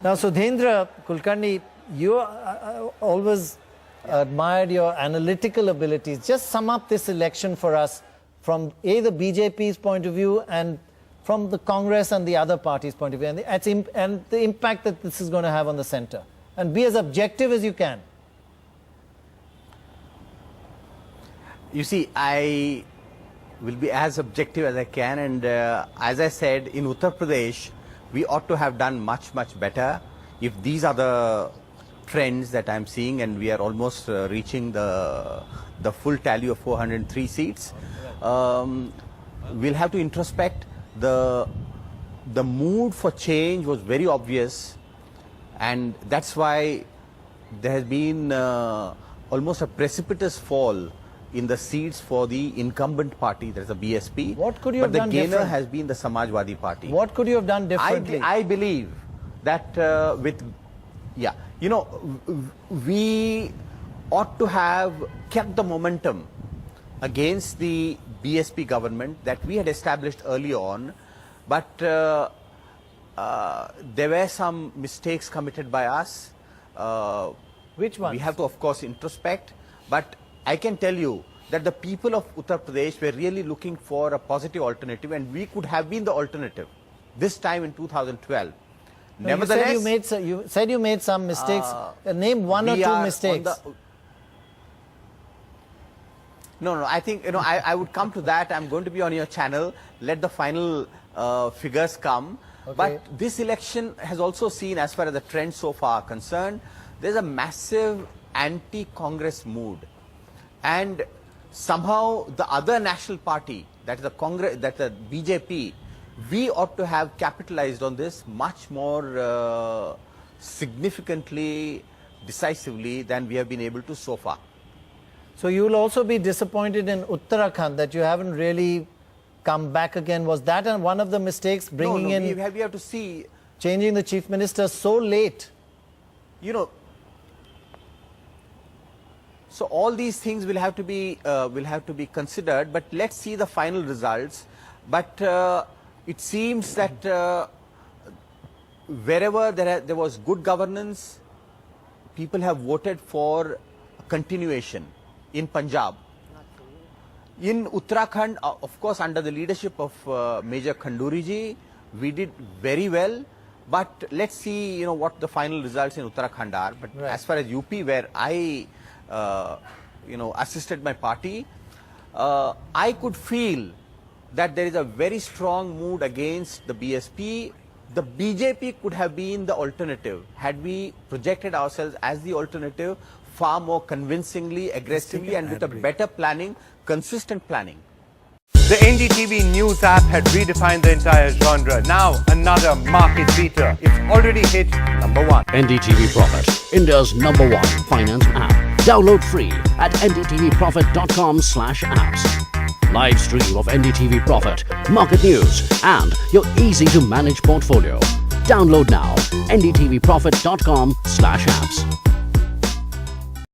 Now, Sudhendra Kulkarni, you always admired your analytical abilities. Just sum up this election for us from the BJP's point of view and from the Congress and the other parties' point of view, and the impact that this is going to have on the centre. And be as objective as you can. You see, I will be as objective as I can, and as I said, in Uttar Pradesh, we ought to have done much, much better. If these are the trends that I'm seeing, and we are almost reaching the full tally of 403 seats, we'll have to introspect. The mood for change was very obvious, and that's why there has been almost a precipitous fall in the seats for the incumbent party, that is the BSP. What could you have done differently? But the gainer different? has been the Samajwadi Party. What could you have done differently? I believe that we ought to have kept the momentum against the BSP government that we had established early on, but there were some mistakes committed by us. Which ones? We have to, of course, introspect, but I can tell you that the people of Uttar Pradesh were really looking for a positive alternative, and we could have been the alternative this time in 2012. No, Nevertheless, you said you made some mistakes. Name one or two mistakes. No, I think, I would come to that. I'm going to be on your channel. Let the final figures come. Okay. But this election has also seen, as far as the trend so far are concerned, there's a massive anti-Congress mood. And somehow the other national party, that is the Congress, that the BJP, we ought to have capitalized on this much more significantly, decisively than we have been able to so far. So you will also be disappointed in Uttarakhand that you haven't really come back again. Was that one of the mistakes, bringing in, we have to see, changing the chief minister so late? So all these things will have to be considered. But let's see the final results. But it seems that wherever there was good governance, people have voted for continuation. In Punjab, in Uttarakhand, of course, under the leadership of Major Khanduri ji, we did very well. But let's see, what the final results in Uttarakhand are. But right. As far as UP, where I, assisted my party, I could feel that there is a very strong mood against the BSP. The BJP could have been the alternative had we projected ourselves as the alternative far more convincingly, aggressively, and with a better planning, consistent planning. The NDTV News app had redefined the entire genre. Now, another market beater. It's already hit #1. NDTV Profit, India's #1 finance app. Download free at ndtvprofit.com/apps. Live stream of NDTV Profit, market news, and your easy-to-manage portfolio. Download now, ndtvprofit.com/apps.